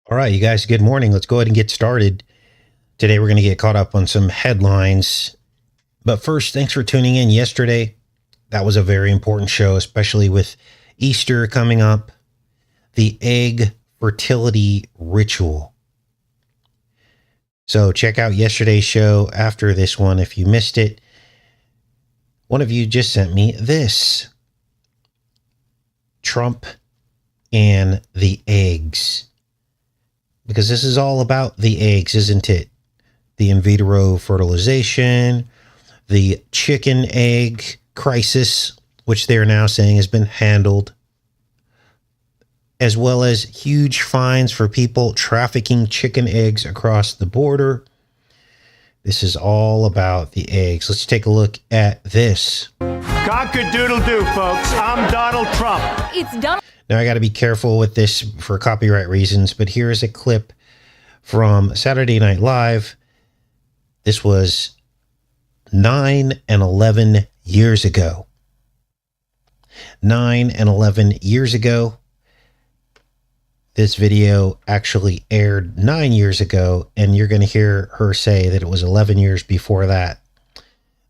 All right, you guys, good morning. Let's go ahead and get started. Today, we're going to get caught up on some headlines. But first, thanks for tuning in yesterday. That was a very important show, especially with Easter coming up. The egg fertility ritual. So check out yesterday's show after this one if you missed it. One of you just sent me this. Trump and the eggs. Because this is all about the eggs, isn't it? The in vitro fertilization, the chicken egg crisis, which they're now saying has been handled, as well as huge fines for people trafficking chicken eggs across the border. This is all about the eggs. Let's take a look at this. Cock-a-doodle-doo, folks. I'm Donald Trump. It's Donald. Now, I got to be careful with this for copyright reasons, but here's a clip from Saturday Night Live. This was 9 and 11 years ago. 9 and 11 years ago. This video actually aired 9 years ago, and you're going to hear her say that it was 11 years before that.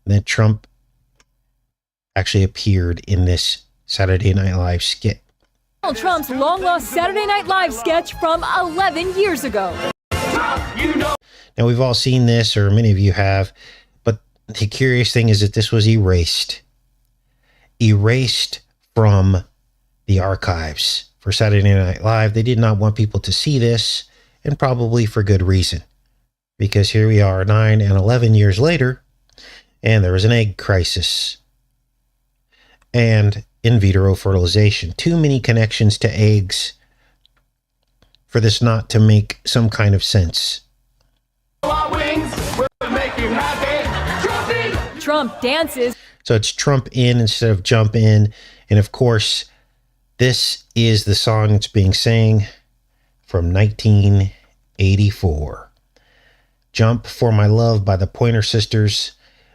And then Trump actually appeared in this Saturday Night Live skit. Donald Trump's long-lost Saturday Night Live sketch from 11 years ago. Now, we've all seen this, or many of you have, but the curious thing is that this was erased. Erased from the archives for Saturday Night Live. They did not want people to see this, and probably for good reason. Because here we are 9 and 11 years later, and there was an egg crisis. And in vitro fertilization. Too many connections to eggs for this not to make some kind of sense. Trump dances. So it's Trump in instead of jump in. And of course, this is the song that's being sang from 1984. Jump for My Love by the Pointer Sisters.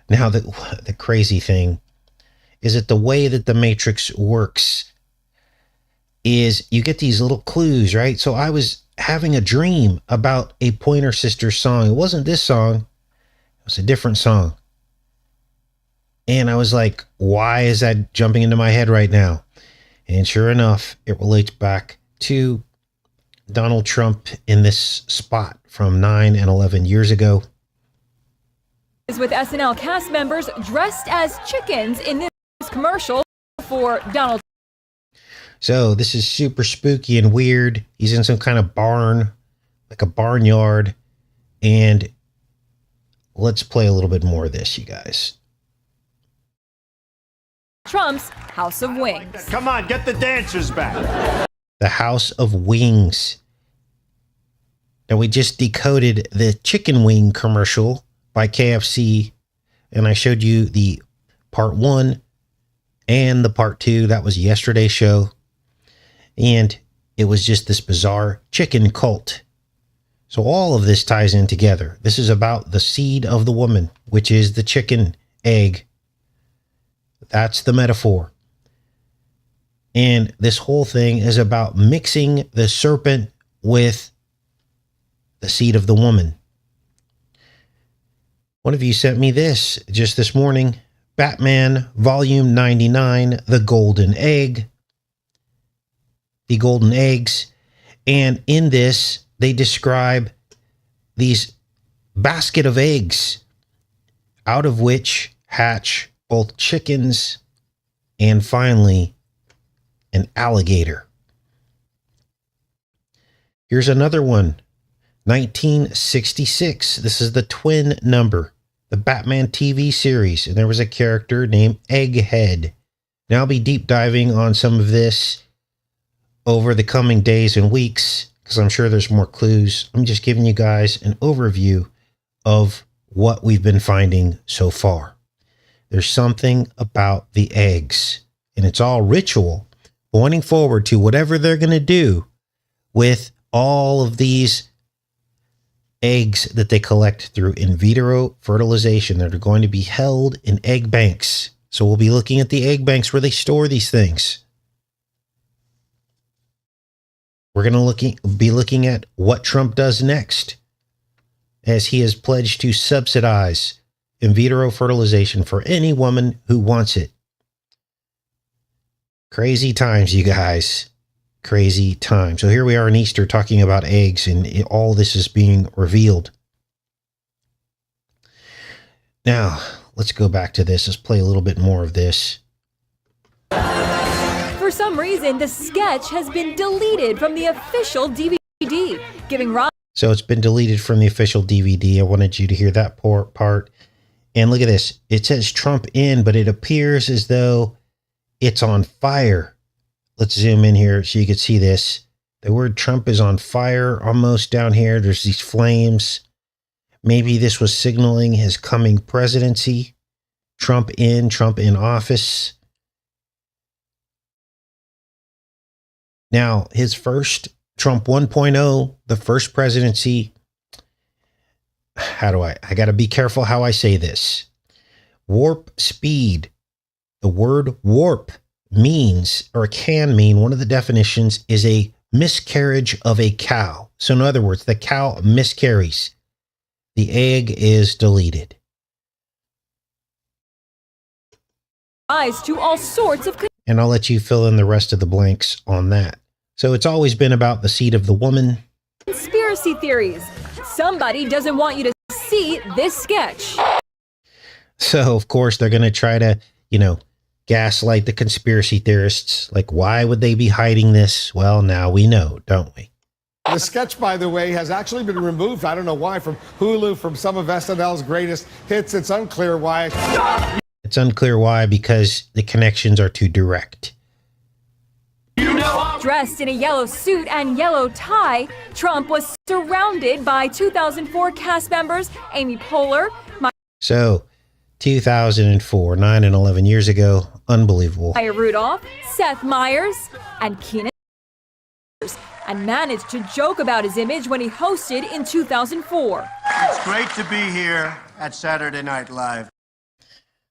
Now, the crazy thing is that the way that the Matrix works is you get these little clues, right? So I was having a dream about a Pointer Sisters song. It wasn't this song. It was a different song. And I was like, why is that jumping into my head right now? And sure enough, it relates back to Donald Trump in this spot from 9 and 11 years ago. With SNL cast members dressed as chickens in this commercial for Donald. So this is super spooky and weird. He's in some kind of barn, like a barnyard. And let's play a little bit more of this, you guys. Trump's House of Wings. Come on, get the dancers back. The House of Wings. Now, we just decoded the chicken wing commercial by KFC, and I showed you the part 1 and the part 2. That was yesterday's show. And it was just this bizarre chicken cult. So all of this ties in together. This is about the seed of the woman, which is the chicken egg. That's the metaphor. And this whole thing is about mixing the serpent with the seed of the woman. One of you sent me this just this morning. Batman Volume 99, The Golden Egg. The golden eggs. And in this, they describe these basket of eggs out of which hatch both chickens and finally an alligator. Here's another one. 1966. This is the twin number. The Batman TV series. And there was a character named Egghead. Now I'll be deep diving on some of this over the coming days and weeks, because I'm sure there's more clues. I'm just giving you guys an overview of what we've been finding so far. There's something about the eggs, and it's all ritual, pointing forward to whatever they're going to do with all of these eggs that they collect through in vitro fertilization that are going to be held in egg banks. So we'll be looking at the egg banks where they store these things. we're going to be looking at what Trump does next, as he has pledged to subsidize in vitro fertilization for any woman who wants it. Crazy times, you guys. Crazy times. So here we are in Easter talking about eggs, and all this is being revealed. Now, let's go back to this. Let's play a little bit more of this. For some reason, the sketch has been deleted from the official DVD, giving rise. So it's been deleted from the official DVD. I wanted you to hear that part. And look at this. It says Trump in, but it appears as though it's on fire. Let's zoom in here so you can see this. The word Trump is on fire almost down here. There's these flames. Maybe this was signaling his coming presidency. Trump in office. Now, his first Trump 1.0, the first presidency. I got to be careful how I say this. Warp speed. The word warp means, or can mean, one of the definitions is a miscarriage of a cow. So in other words, the cow miscarries. The egg is deleted. Rise to all sorts of. And I'll let you fill in the rest of the blanks on that. So it's always been about the seed of the woman. Conspiracy theories. Somebody doesn't want you to see this sketch. So, of course, they're going to try to, gaslight the conspiracy theorists. Like, why would they be hiding this? Well, now we know, don't we? The sketch, by the way, has actually been removed. I don't know why, from Hulu, from some of SNL's greatest hits. It's unclear why. It's unclear why, because the connections are too direct. Dressed in a yellow suit and yellow tie, Trump was surrounded by 2004 cast members Amy Poehler. So, 2004, 9 and 11 years ago, unbelievable. Maya Rudolph, Seth Meyers, and Keenan, and managed to joke about his image when he hosted in 2004. It's great to be here at Saturday Night Live.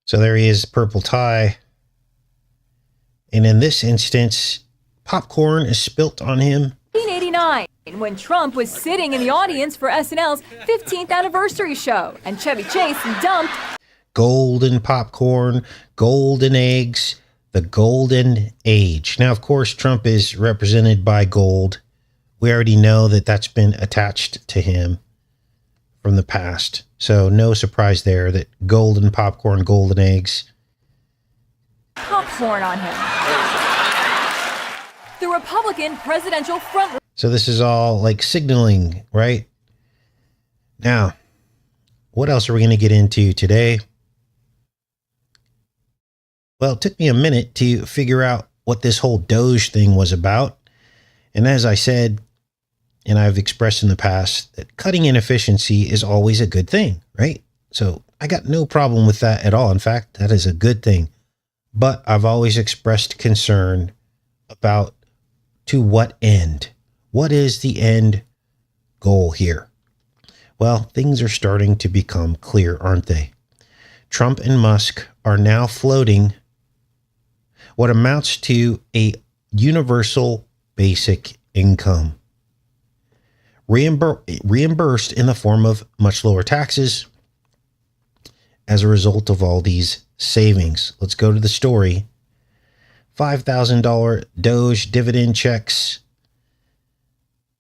So there he is, purple tie. And in this instance, popcorn is spilt on him. 1989, when Trump was sitting in the audience for SNL's 15th anniversary show, and Chevy Chase dumped golden popcorn, golden eggs, the golden age. Now, of course, Trump is represented by gold. We already know that that's been attached to him from the past. So no surprise there that golden popcorn, golden eggs. Popcorn on him. The Republican presidential front. So this is all like signaling, right? Now, what else are we going to get into today? Well, it took me a minute to figure out what this whole DOGE thing was about. And as I said, and I've expressed in the past, that cutting inefficiency is always a good thing, right? So I got no problem with that at all. In fact, that is a good thing. But I've always expressed concern about to what end? What is the end goal here? Well, things are starting to become clear, aren't they? Trump and Musk are now floating what amounts to a universal basic income, reimbursed in the form of much lower taxes as a result of all these savings. Let's go to the story. $5,000 DOGE dividend checks.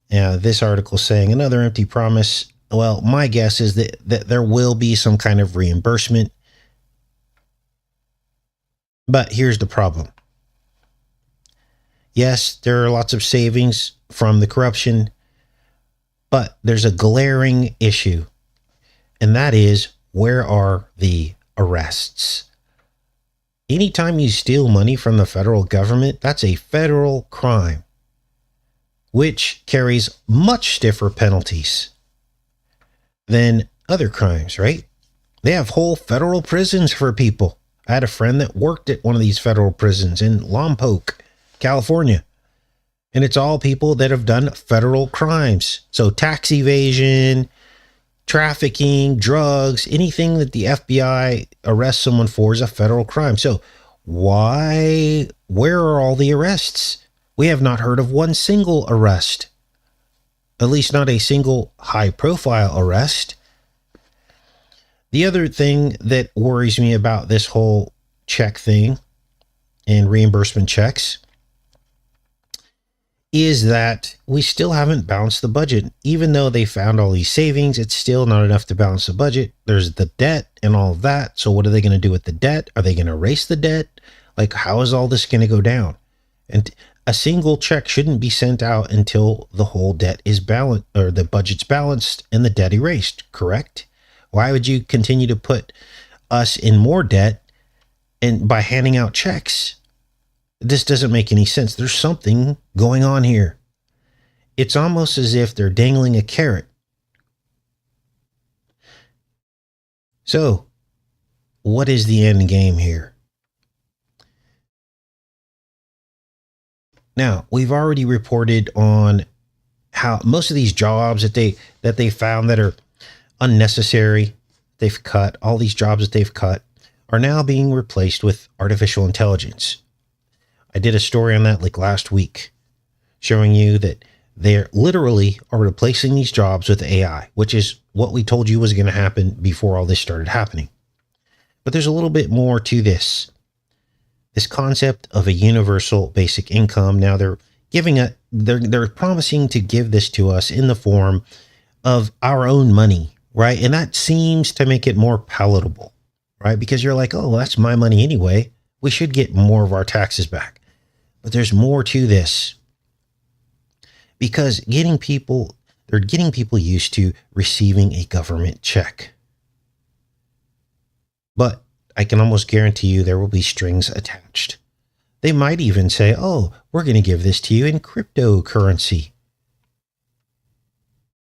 This article saying another empty promise. Well, my guess is that there will be some kind of reimbursement. But here's the problem. Yes, there are lots of savings from the corruption, but there's a glaring issue, and that is, where are the arrests? Anytime you steal money from the federal government, that's a federal crime, which carries much stiffer penalties than other crimes, right? They have whole federal prisons for people. I had a friend that worked at one of these federal prisons in Lompoc, California. And it's all people that have done federal crimes. So tax evasion, trafficking, drugs, anything that the FBI arrests someone for is a federal crime. So where are all the arrests? We have not heard of one single arrest, at least not a single high-profile arrest. The other thing that worries me about this whole check thing and reimbursement checks is that we still haven't balanced the budget. Even though they found all these savings, it's still not enough to balance the budget. There's the debt and all of that. So what are they going to do with the debt? Are they going to erase the debt? Like, how is all this going to go down? And a single check shouldn't be sent out until the whole debt is balanced, or the budget's balanced and the debt erased, correct? Why would you continue to put us in more debt and by handing out checks? This doesn't make any sense. There's something going on here. It's almost as if they're dangling a carrot. So, what is the end game here? Now, we've already reported on how most of these jobs that they found that are unnecessary, they've cut, all these jobs that they've cut are now being replaced with artificial intelligence. I did a story on that like last week, showing you that they're literally are replacing these jobs with AI, which is what we told you was going to happen before all this started happening. But there's a little bit more to this. This concept of a universal basic income. Now they're promising to give this to us in the form of our own money, right? And that seems to make it more palatable, right? Because you're like, oh, well, that's my money anyway. We should get more of our taxes back. But there's more to this, because they're getting people used to receiving a government check. But I can almost guarantee you there will be strings attached. They might even say, oh, we're going to give this to you in cryptocurrency.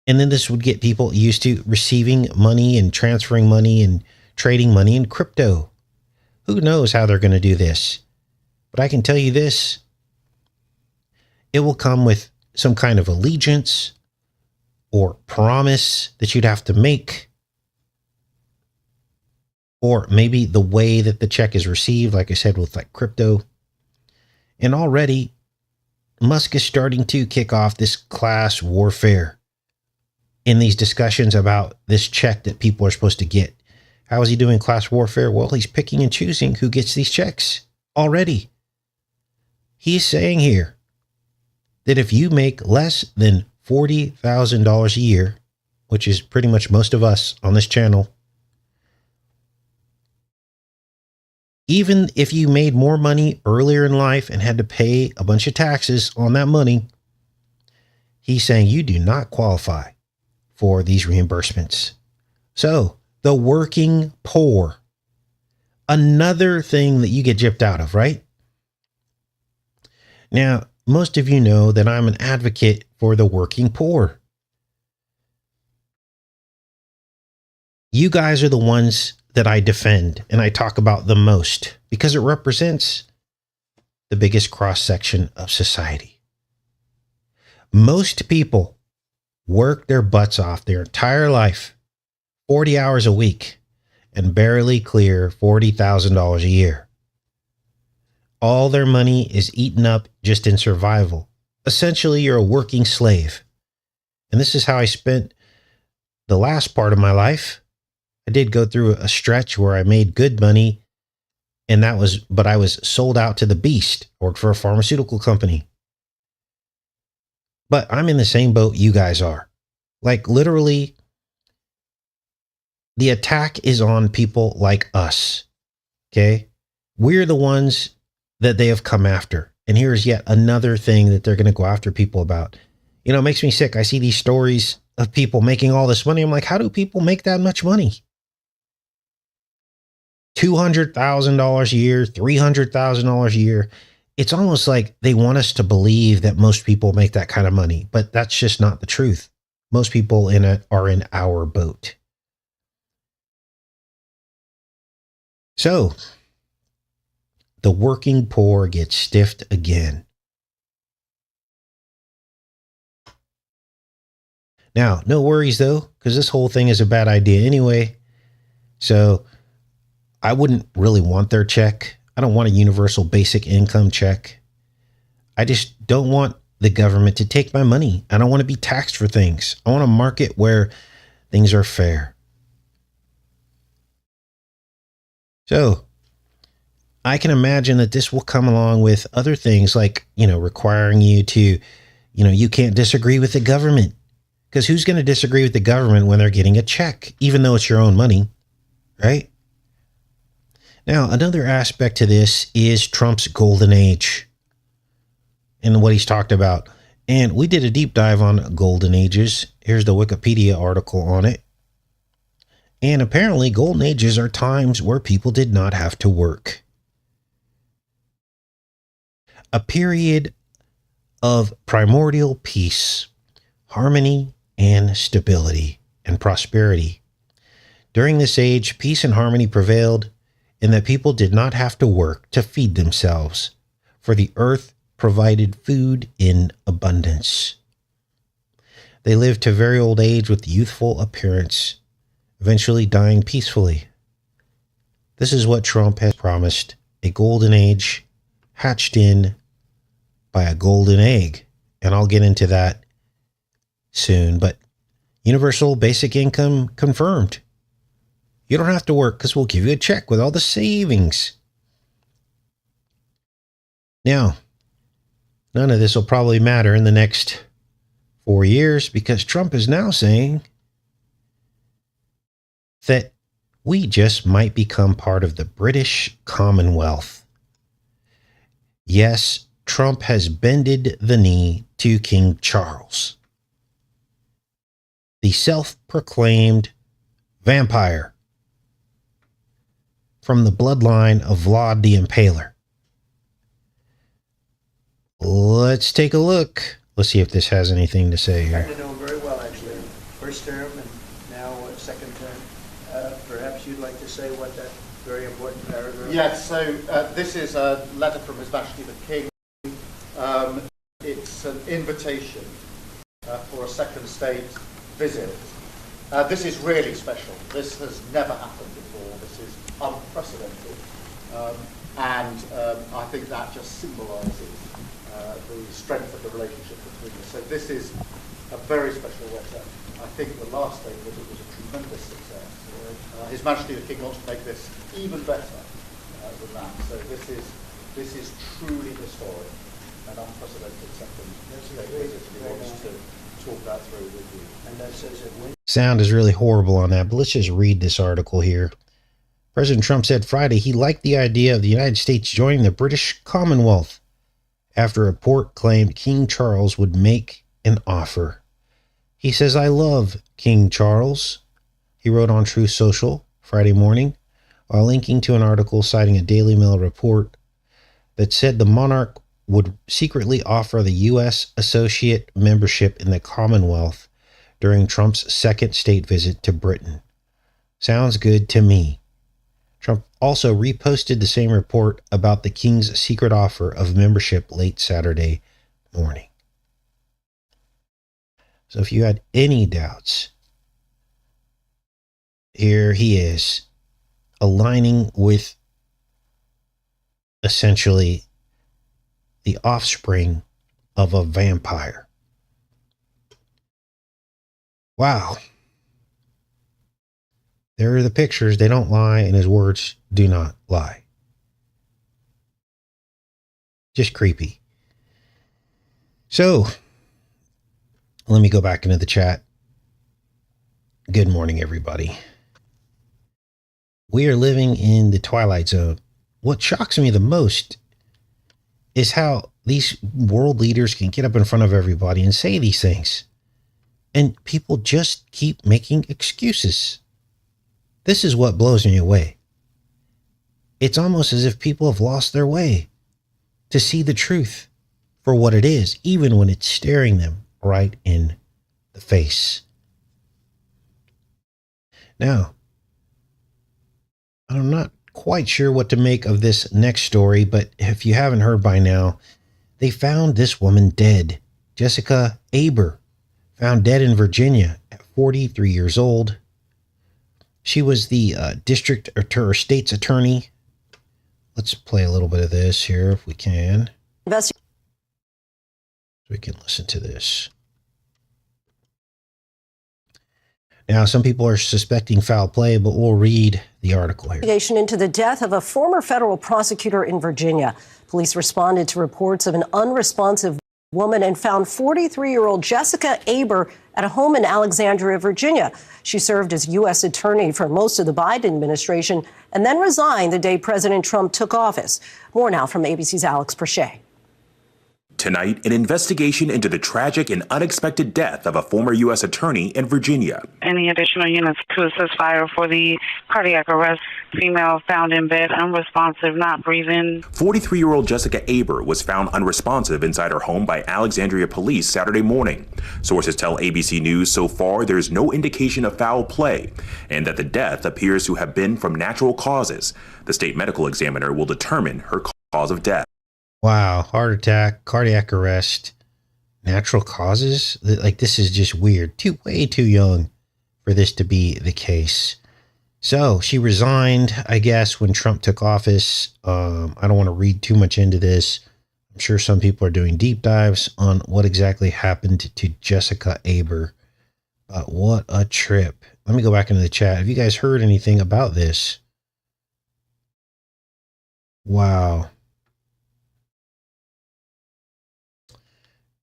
And then this would get people used to receiving money and transferring money and trading money in crypto. Who knows how they're going to do this? But I can tell you this, it will come with some kind of allegiance or promise that you'd have to make, or maybe the way that the check is received, like I said, with like crypto. And already Musk is starting to kick off this class warfare in these discussions about this check that people are supposed to get. How is he doing class warfare? Well, he's picking and choosing who gets these checks already. He's saying here that if you make less than $40,000 a year, which is pretty much most of us on this channel, even if you made more money earlier in life and had to pay a bunch of taxes on that money, he's saying you do not qualify for these reimbursements. So the working poor, another thing that you get gypped out of, right? Now, most of you know that I'm an advocate for the working poor. You guys are the ones that I defend and I talk about the most because it represents the biggest cross-section of society. Most people work their butts off their entire life, 40 hours a week, and barely clear $40,000 a year. All their money is eaten up just in survival. Essentially, you're a working slave. And this is how I spent the last part of my life. I did go through a stretch where I made good money, but I was sold out to the beast, worked for a pharmaceutical company. But I'm in the same boat you guys are. Like literally, the attack is on people like us. Okay? We're the ones that they have come after. And here's yet another thing that they're going to go after people about. You know, it makes me sick. I see these stories of people making all this money. I'm like, how do people make that much money? $200,000 a year, $300,000 a year. It's almost like they want us to believe that most people make that kind of money, but that's just not the truth. Most people are in our boat. So the working poor gets stiffed again. Now, no worries though, because this whole thing is a bad idea anyway. So I wouldn't really want their check. I don't want a universal basic income check. I just don't want the government to take my money. I don't want to be taxed for things. I want a market where things are fair. So I can imagine that this will come along with other things like, requiring you to, you can't disagree with the government, because who's going to disagree with the government when they're getting a check, even though it's your own money, right? Now, another aspect to this is Trump's golden age and what he's talked about. And we did a deep dive on golden ages. Here's the Wikipedia article on it. And apparently golden ages are times where people did not have to work. A period of primordial peace, harmony, and stability and prosperity. During this age, peace and harmony prevailed in that people did not have to work to feed themselves, for the earth provided food in abundance. They lived to very old age with youthful appearance, eventually dying peacefully. This is what Trump has promised, a golden age hatched in by a golden egg. And I'll get into that soon, but universal basic income confirmed. You don't have to work because we'll give you a check with all the savings. Now, none of this will probably matter in the next 4 years, because Trump is now saying that we just might become part of the British Commonwealth. Yes, Trump has bended the knee to King Charles, the self-proclaimed vampire from the bloodline of Vlad the Impaler. Let's take a look. Let's see if this has anything to say here. I know him very well, actually. First term and now second term. Perhaps you'd like to say what that very important paragraph. Yes, so this is a letter from His Majesty the King. It's an invitation for a second state visit. This is really special. This has never happened before. This is unprecedented. And I think that just symbolises the strength of the relationship between us. So this is a very special letter. I think the last state visit was a tremendous success. His Majesty the King wants to make this even better than that. So this is truly historic. An unprecedented second state visit. He wants to talk that through with you. And that says it wins. Sound is really horrible on that, but let's just read this article here. President Trump said Friday he liked the idea of the United States joining the British Commonwealth after a report claimed King Charles would make an offer. He says, "I love King Charles," he wrote on Truth Social Friday morning, while linking to an article citing a Daily Mail report that said the monarch would secretly offer the U.S. associate membership in the Commonwealth during Trump's second state visit to Britain. Sounds good to me. Trump also reposted the same report about the King's secret offer of membership late Saturday morning. So if you had any doubts, here he is, aligning with essentially the offspring of a vampire. Wow. There are the pictures. They don't lie, and his words do not lie. Just creepy. So, let me go back into the chat. Good morning, everybody. We are living in the Twilight Zone. What shocks me the most is how these world leaders can get up in front of everybody and say these things, and people just keep making excuses. This is what blows me away. It's almost as if people have lost their way to see the truth for what it is, even when it's staring them right in the face. Now, I'm not quite sure what to make of this next story, but if you haven't heard by now, they found this woman dead. Jessica Aber, found dead in Virginia at 43 years old. She was the district or state's attorney. Let's play a little bit of this here if we can. We can listen to this. Now, some people are suspecting foul play, but we'll read the article here. Investigation into the death of a former federal prosecutor in Virginia. Police responded to reports of an unresponsive woman and found 43-year-old Jessica Aber at a home in Alexandria, Virginia. She served as U.S. attorney for most of the Biden administration and then resigned the day President Trump took office. More now from ABC's Alex Perche. Tonight, an investigation into the tragic and unexpected death of a former U.S. attorney in Virginia. Any additional units to assist fire for the cardiac arrest. Female found in bed, unresponsive, not breathing. 43-year-old Jessica Aber was found unresponsive inside her home by Alexandria police Saturday morning. Sources tell ABC News so far there's no indication of foul play and that the death appears to have been from natural causes. The state medical examiner will determine her cause of death. Wow, heart attack, cardiac arrest, natural causes? Like, this is just weird. Way too young for this to be the case. So she resigned, I guess, when Trump took office. I don't want to read too much into this. I'm sure some people are doing deep dives on what exactly happened to Jessica Aber. But what a trip. Let me go back into the chat. Have you guys heard anything about this? Wow.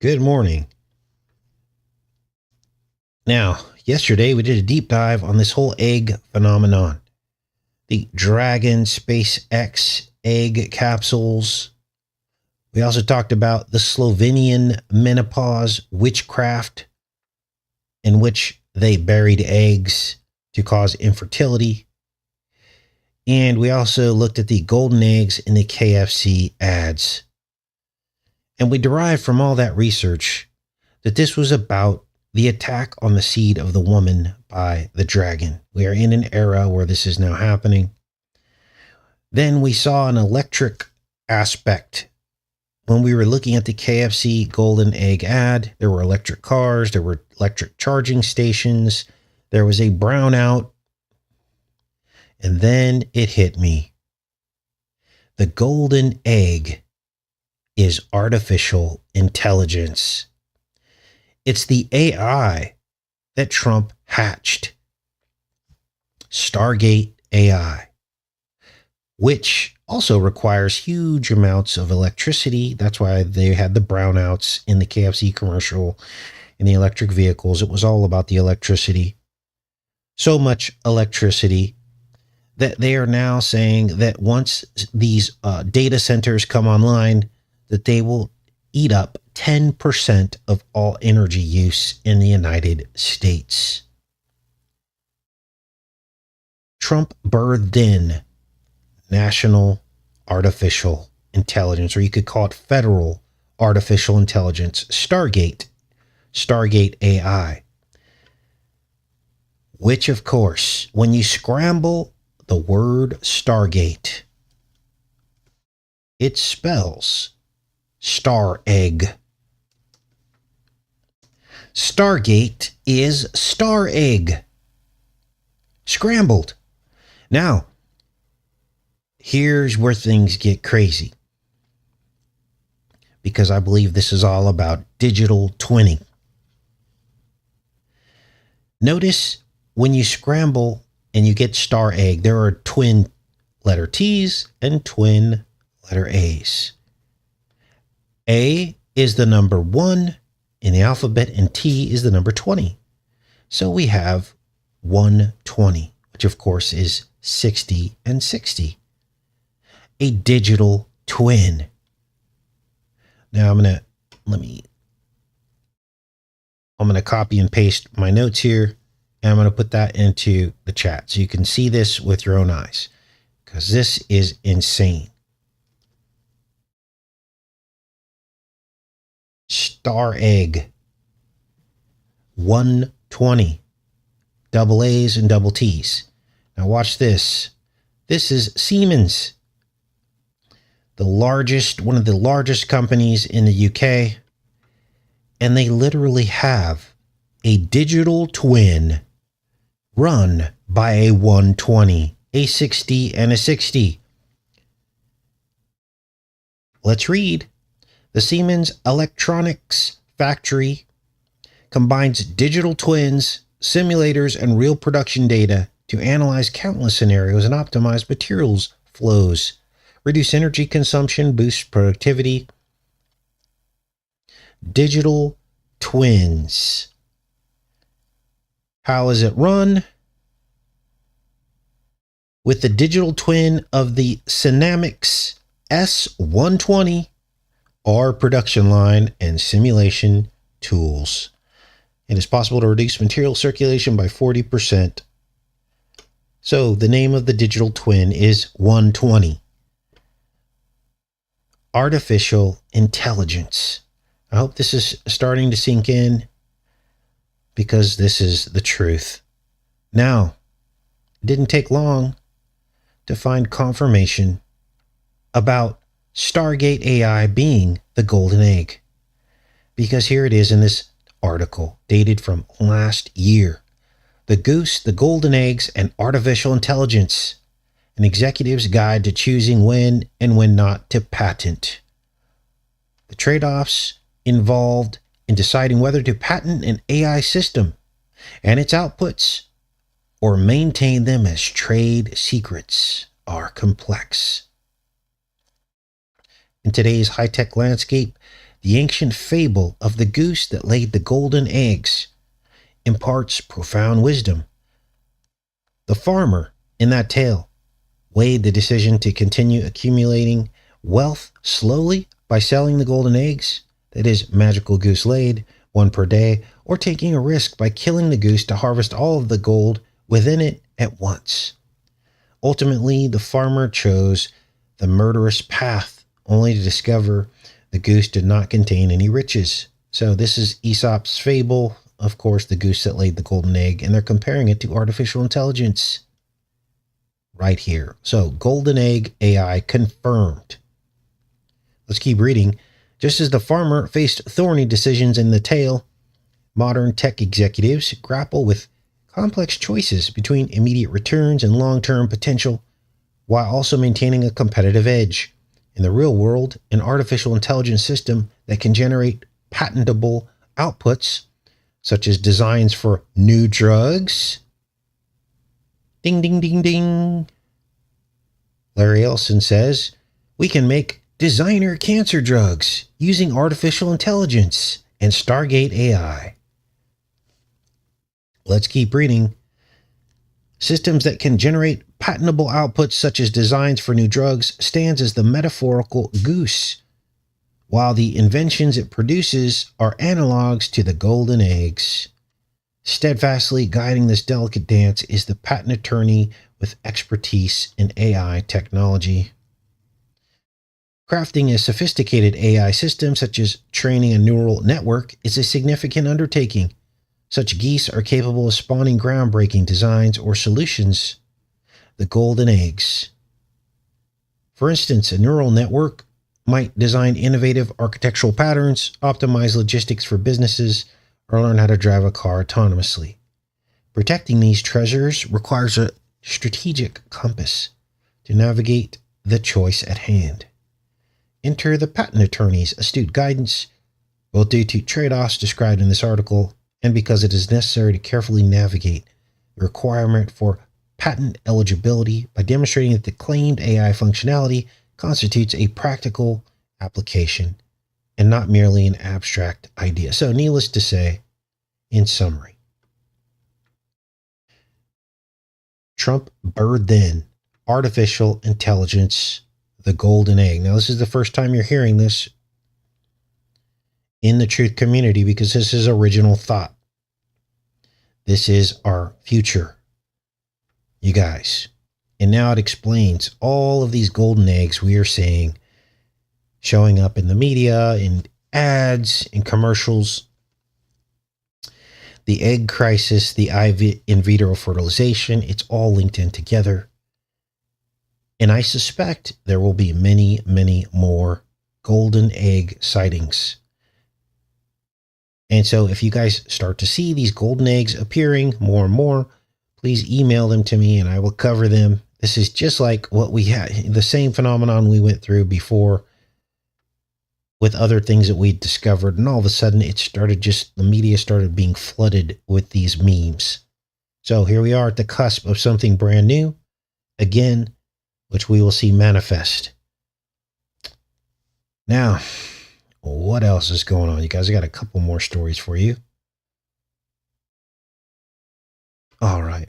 Good morning. Now, yesterday we did a deep dive on this whole egg phenomenon. The Dragon SpaceX egg capsules. We also talked about the Slovenian menopause witchcraft in which they buried eggs to cause infertility. And we also looked at the golden eggs in the KFC ads. And we derived from all that research that this was about the attack on the seed of the woman by the dragon. We are in an era where this is now happening. Then we saw an electric aspect. When we were looking at the KFC golden egg ad, there were electric cars, there were electric charging stations, there was a brownout. And then it hit me. The golden egg is artificial intelligence. It's the AI that Trump hatched. STARGATE AI, which also requires huge amounts of electricity. That's why they had the brownouts in the KFC commercial, in the electric vehicles. It was all about the electricity. So much electricity that they are now saying that once these data centers come online, that they will eat up 10% of all energy use in the United States. Trump birthed in national artificial intelligence, or you could call it federal artificial intelligence, STARGATE AI, which, of course, when you scramble the word Stargate, it spells star egg. Stargate is star egg. Scrambled. Now, here's where things get crazy. Because I believe this is all about digital twinning. Notice when you scramble and you get star egg, there are twin letter T's and twin letter A's. A is the number 1 in the alphabet and T is the number 20. So we have 120, which of course is 60 and 60. A digital twin. Now I'm going to copy and paste my notes here, and I'm going to put that into the chat so you can see this with your own eyes, because this is insane. Star egg. 120. Double A's and double T's. Now watch this. This is Siemens, one of the largest companies in the UK. And they literally have a digital twin run by a 120, a 60, and a 60. Let's read. The Siemens Electronics factory combines digital twins, simulators, and real production data to analyze countless scenarios and optimize materials flows, reduce energy consumption, boost productivity. Digital twins. How is it run? With the digital twin of the Synamics S120, our production line and simulation tools. It is possible to reduce material circulation by 40%. So the name of the digital twin is 120. Artificial intelligence. I hope this is starting to sink in, because this is the truth. Now, it didn't take long to find confirmation about STARGATE AI being the golden egg, because here it is in this article dated from last year. The Goose, the Golden Eggs, and Artificial Intelligence, an executive's guide to choosing when and when not to patent. The trade-offs involved in deciding whether to patent an AI system and its outputs or maintain them as trade secrets are complex. In today's high-tech landscape, the ancient fable of the goose that laid the golden eggs imparts profound wisdom. The farmer in that tale weighed the decision to continue accumulating wealth slowly by selling the golden eggs, that is, magical goose laid, one per day, or taking a risk by killing the goose to harvest all of the gold within it at once. Ultimately, the farmer chose the murderous path, only to discover the goose did not contain any riches. So this is Aesop's fable, of course, the goose that laid the golden egg, and they're comparing it to artificial intelligence right here. So golden egg AI confirmed. Let's keep reading. Just as the farmer faced thorny decisions in the tale, modern tech executives grapple with complex choices between immediate returns and long-term potential, while also maintaining a competitive edge. In the real world, an artificial intelligence system that can generate patentable outputs, such as designs for new drugs. Ding, ding, ding, ding. Larry Ellison says, we can make designer cancer drugs using artificial intelligence and STARGATE AI. Let's keep reading. Systems that can generate patentable outputs such as designs for new drugs stands as the metaphorical goose, while the inventions it produces are analogs to the golden eggs. Steadfastly guiding this delicate dance is the patent attorney with expertise in AI technology. Crafting a sophisticated AI system, such as training a neural network, is a significant undertaking. Such geese are capable of spawning groundbreaking designs or solutions, the golden eggs. For instance, a neural network might design innovative architectural patterns, optimize logistics for businesses, or learn how to drive a car autonomously. Protecting these treasures requires a strategic compass to navigate the choice at hand. Enter the patent attorney's astute guidance, both due to trade-offs described in this article and because it is necessary to carefully navigate the requirement for patent eligibility by demonstrating that the claimed AI functionality constitutes a practical application and not merely an abstract idea. So, needless to say, in summary, Trump birthed in artificial intelligence, the golden egg. Now, this is the first time you're hearing this in the truth community because this is original thought. This is our future, you guys. And now it explains all of these golden eggs we are seeing showing up in the media, in ads, in commercials. The egg crisis, the in vitro fertilization, it's all linked in together. And I suspect there will be many, many more golden egg sightings. And so if you guys start to see these golden eggs appearing more and more, please email them to me and I will cover them. This is just like what we had, the same phenomenon we went through before with other things that we discovered, and all of a sudden the media started being flooded with these memes. So here we are at the cusp of something brand new, again, which we will see manifest. Now, what else is going on? You guys, I got a couple more stories for you. All right.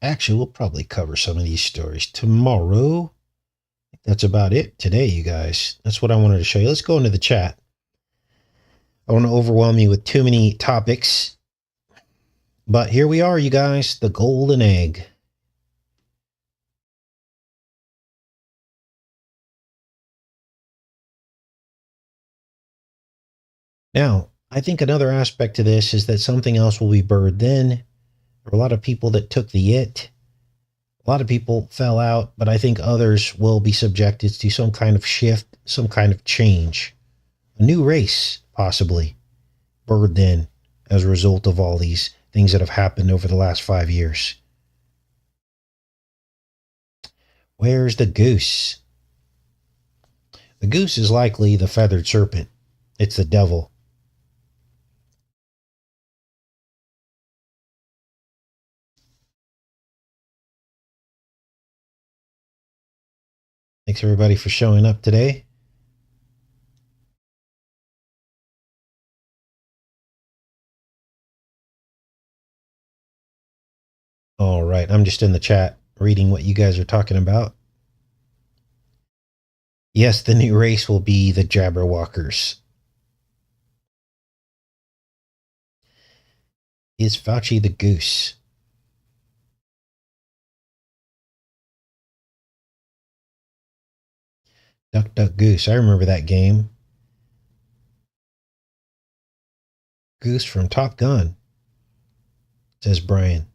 Actually, we'll probably cover some of these stories tomorrow. That's about it today, you guys. That's what I wanted to show you. Let's go into the chat. I don't want to overwhelm you with too many topics. But here we are, you guys. The golden egg. Now, I think another aspect to this is that something else will be birthed in. There were a lot of people that took the it. A lot of people fell out, but I think others will be subjected to some kind of shift, some kind of change. A new race, possibly, birthed in as a result of all these things that have happened over the last 5 years. Where's the goose? The goose is likely the feathered serpent. It's the devil. Thanks everybody for showing up today. All right, I'm just in the chat reading what you guys are talking about. Yes, the new race will be the Jabberwockers. Is Fauci the goose? Duck, Duck, Goose. I remember that game. Goose from Top Gun, says Brian.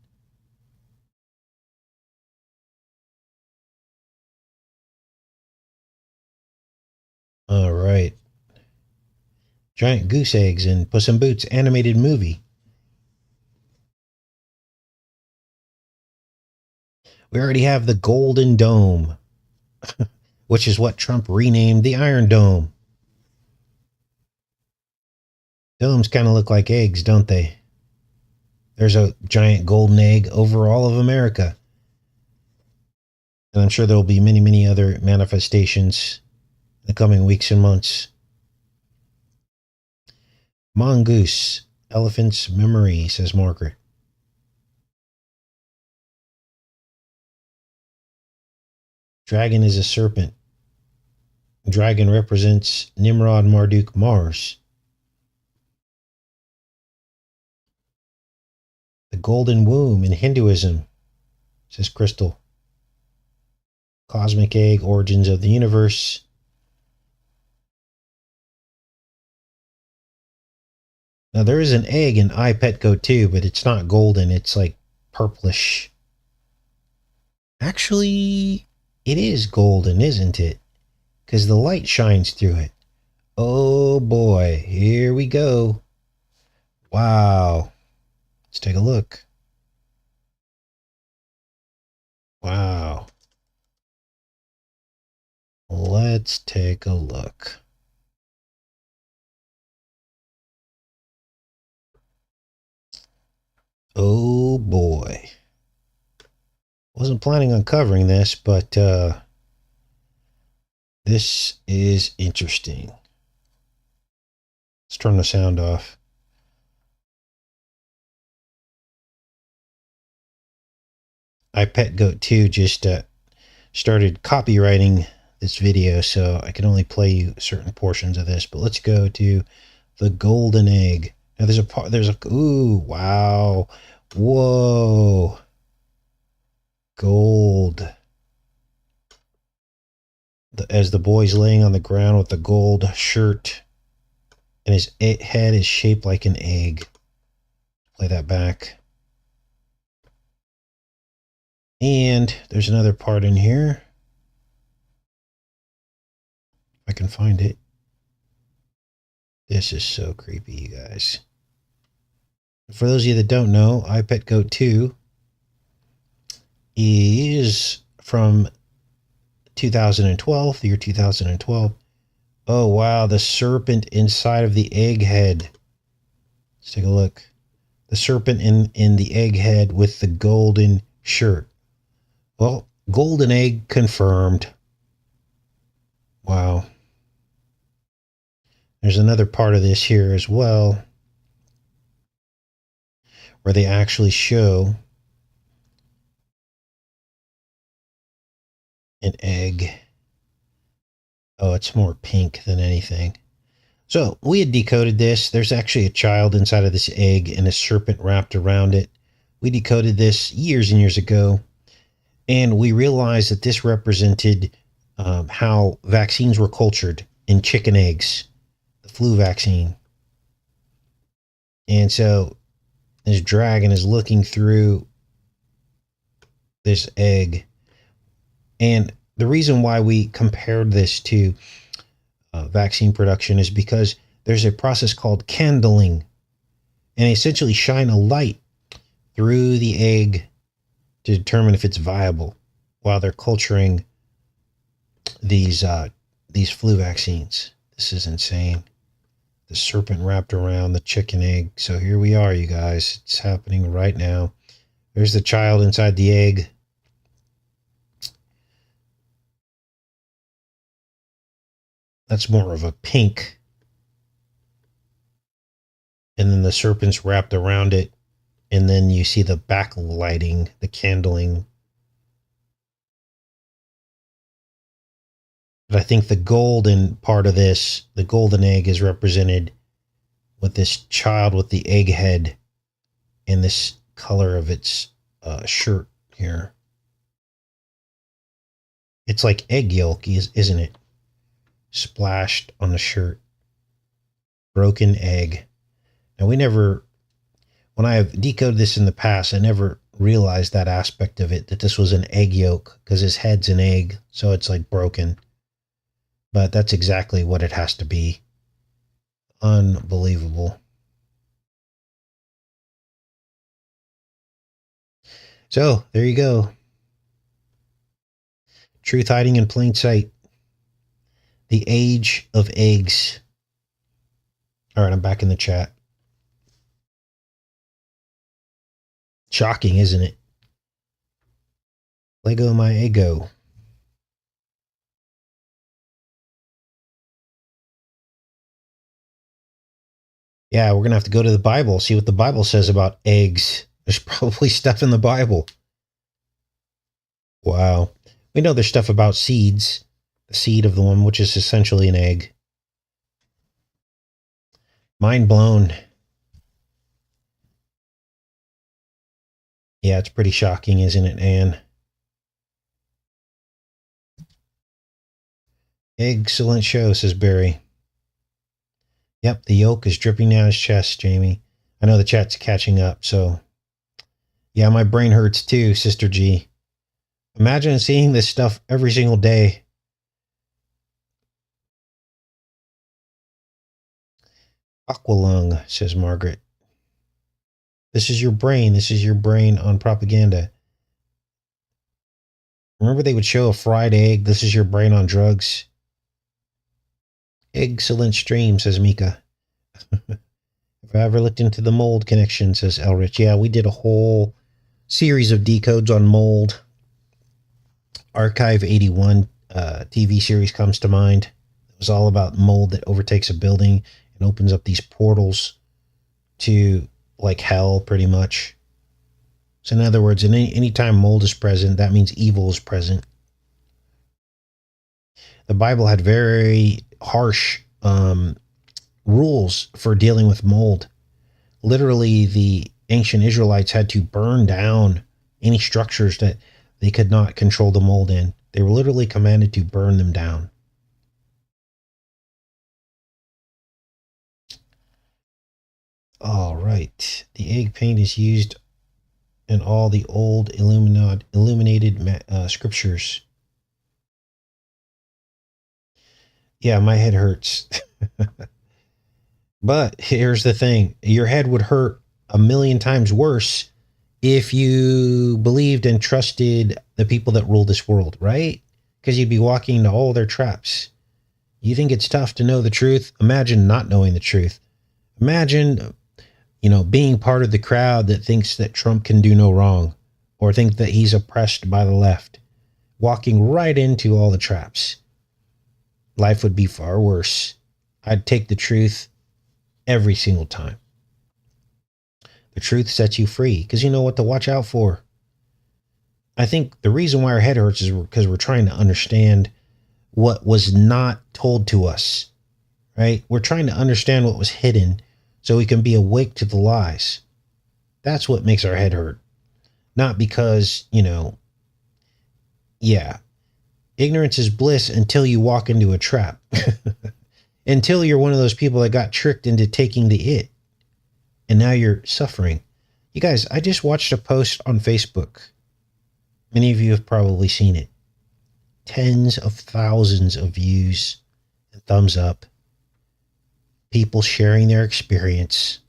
All right. Giant goose eggs in Puss in Boots animated movie. We already have the Golden Dome, which is what Trump renamed the Iron Dome. Domes kind of look like eggs, don't they? There's a giant golden egg over all of America. And I'm sure there will be many, many other manifestations in the coming weeks and months. Mongoose, elephant's memory, says Margaret. Dragon is a serpent. Dragon represents Nimrod, Marduk, Mars. The golden womb in Hinduism, says Crystal. Cosmic egg, origins of the universe. Now there is an egg in I, Pet, Go 2, but it's not golden. It's like purplish. Actually, it is golden, isn't it? Because the light shines through it. Oh boy, here we go. Wow. Let's take a look. Wow. Let's take a look. Oh boy. Wasn't planning on covering this, but this is interesting. Let's turn the sound off. iPetGoat 2 just started copywriting this video, so I can only play you certain portions of this. But let's go to the golden egg. Now ooh, wow, whoa, gold. As the boy's laying on the ground with the gold shirt, and his head is shaped like an egg. Play that back. And there's another part in here. If I can find it. This is so creepy, you guys. For those of you that don't know, iPetGoat 2 is from 2012, the year 2012. Oh, wow. The serpent inside of the egg head. Let's take a look. The serpent in the egg head with the golden shirt. Well, golden egg confirmed. Wow. There's another part of this here as well, where they actually show an egg. Oh, it's more pink than anything. So we had decoded this. There's actually a child inside of this egg and a serpent wrapped around it. We decoded this years and years ago, and we realized that this represented how vaccines were cultured in chicken eggs, the flu vaccine. And so this dragon is looking through this egg. And the reason why we compared this to vaccine production is because there's a process called candling, and they essentially shine a light through the egg to determine if it's viable while they're culturing these flu vaccines. This is insane. The serpent wrapped around the chicken egg. So here we are, you guys. It's happening right now. There's the child inside the egg. That's more of a pink. And then the serpent's wrapped around it. And then you see the backlighting, the candling. But I think the golden part of this, the golden egg, is represented with this child with the egg head and this color of its shirt here. It's like egg yolk, isn't it? Splashed on the shirt. Broken egg. Now when I have decoded this in the past, I never realized that aspect of it, that this was an egg yolk, because his head's an egg, so it's like broken. But that's exactly what it has to be. Unbelievable. So, there you go. Truth hiding in plain sight. The age of eggs. All right, I'm back in the chat. Shocking, isn't it? Lego my ego. Yeah, we're going to have to go to the Bible, see what the Bible says about eggs. There's probably stuff in the Bible. Wow. We know there's stuff about seeds. The seed of the one, which is essentially an egg. Mind blown. Yeah, it's pretty shocking, isn't it, Anne? Excellent show, says Barry. Yep, the yolk is dripping down his chest, Jamie. I know the chat's catching up, so... Yeah, my brain hurts too, Sister G. Imagine seeing this stuff every single day. Aqualung, says Margaret. This is your brain. This is your brain on propaganda. Remember they would show a fried egg? This is your brain on drugs. Excellent stream, says Mika. If I ever looked into the mold connection, says Elrich. Yeah, we did a whole series of decodes on mold. Archive 81 TV series comes to mind. It was all about mold that overtakes a building and opens up these portals to like hell, pretty much. So in other words, any time mold is present, that means evil is present. The Bible had very harsh rules for dealing with mold. Literally, the ancient Israelites had to burn down any structures that they could not control the mold in. They were literally commanded to burn them down. All right. The egg paint is used in all the old illuminated scriptures. Yeah, my head hurts. But here's the thing. Your head would hurt 1,000,000 times worse if you believed and trusted the people that rule this world, right? because you'd be walking into all their traps. You think it's tough to know the truth? Imagine not knowing the truth. Imagine, being part of the crowd that thinks that Trump can do no wrong or think that he's oppressed by the left, walking right into all the traps. Life would be far worse. I'd take the truth every single time. The truth sets you free because you know what to watch out for. I think the reason why our head hurts is because we're trying to understand what was not told to us, right? We're trying to understand what was hidden so we can be awake to the lies. That's what makes our head hurt. Not because, ignorance is bliss until you walk into a trap. Until you're one of those people that got tricked into taking the it. And now you're suffering. You guys, I just watched a post on Facebook. Many of you have probably seen it. Tens of thousands of views and thumbs up. People sharing their experience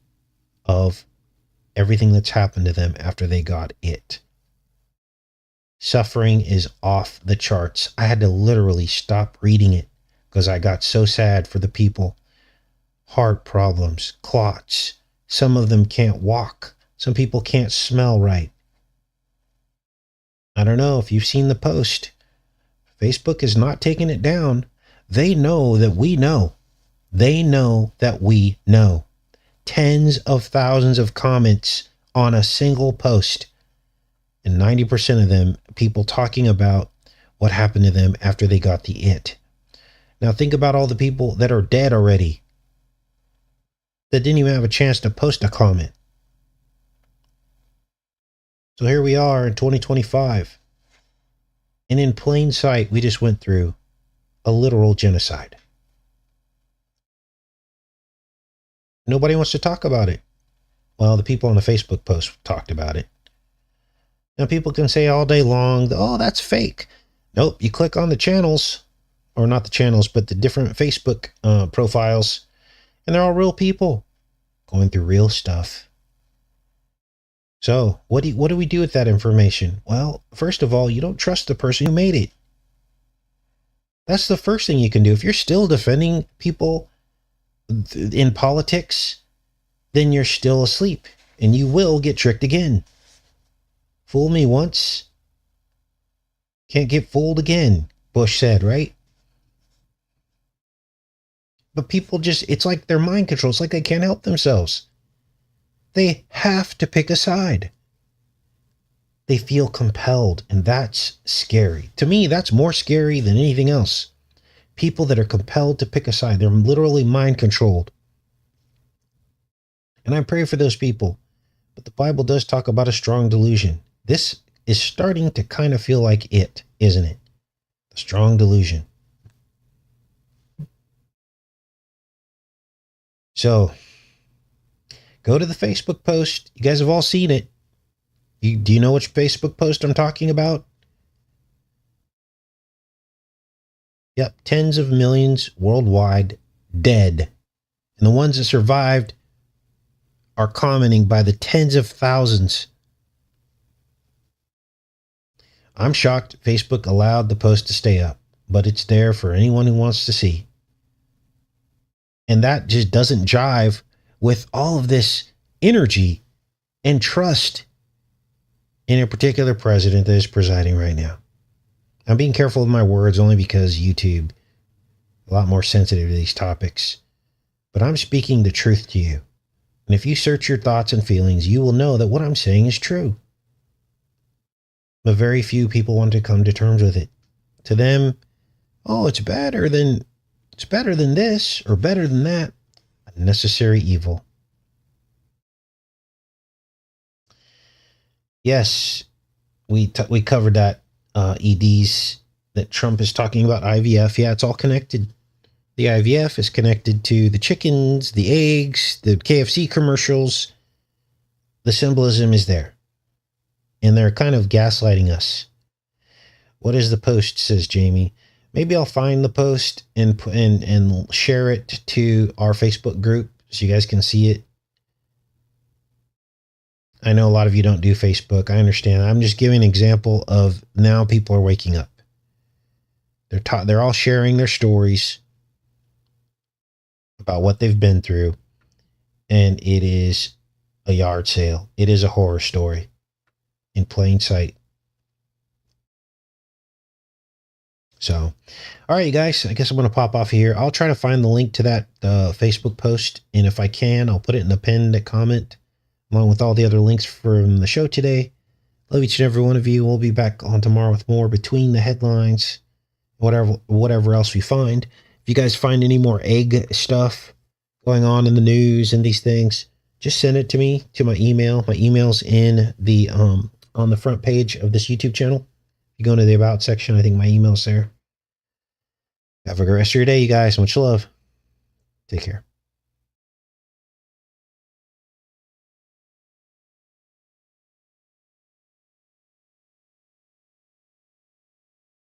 of everything that's happened to them after they got it. Suffering is off the charts. I had to literally stop reading it because I got so sad for the people. Heart problems, clots. Some of them can't walk. Some people can't smell right. I don't know if you've seen the post. Facebook is not taking it down. They know that we know. They know that we know. Tens of thousands of comments on a single post. And 90% of them, people talking about what happened to them after they got the it. Now think about all the people that are dead already. That didn't even have a chance to post a comment. So here we are in 2025. And in plain sight, we just went through a literal genocide. Nobody wants to talk about it. Well, the people on the Facebook post talked about it. Now people can say all day long, oh, that's fake. Nope, you click on the channels, or not the channels, but the different Facebook profiles, and they're all real people going through real stuff. So what do we do with that information? Well, first of all, you don't trust the person who made it. That's the first thing you can do. If you're still defending people in politics, then you're still asleep and you will get tricked again. Fool me once, can't get fooled again, Bush said, right? But people just, it's like their mind control. It's like they can't help themselves. They have to pick a side. They feel compelled, and that's scary. To me, that's more scary than anything else. People that are compelled to pick a side. They're literally mind controlled. And I pray for those people. But the Bible does talk about a strong delusion. This is starting to kind of feel like it, isn't it? The strong delusion. So, go to the Facebook post. You guys have all seen it. Do you know which Facebook post I'm talking about? Yep, tens of millions worldwide dead. And the ones that survived are commenting by the tens of thousands. I'm shocked Facebook allowed the post to stay up, but it's there for anyone who wants to see. And that just doesn't jive with all of this energy and trust in a particular president that is presiding right now. I'm being careful with my words only because YouTube is a lot more sensitive to these topics. But I'm speaking the truth to you. And if you search your thoughts and feelings, you will know that what I'm saying is true. But very few people want to come to terms with it. To them, oh, it's better than this or better than that. A necessary evil. Yes, we covered that EDs that Trump is talking about, IVF. Yeah, it's all connected. The IVF is connected to the chickens, the eggs, the KFC commercials. The symbolism is there. And they're kind of gaslighting us. What is the post, says Jamie. Maybe I'll find the post and share it to our Facebook group so you guys can see it. I know a lot of you don't do Facebook. I understand. I'm just giving an example of now people are waking up. They're all sharing their stories about what they've been through, and it is a yard sale. It is a horror story in plain sight. So, all right, you guys, I guess I'm going to pop off here. I'll try to find the link to that Facebook post, and if I can, I'll put it in the pinned comment along with all the other links from the show today. Love each and every one of you. We'll be back on tomorrow with more Between the Headlines, whatever else we find. If you guys find any more egg stuff going on in the news and these things, just send it to me, to my email. My email's in the on the front page of this YouTube channel. You go into the About section, I think my email's there. Have a great rest of your day, you guys. Much love. Take care.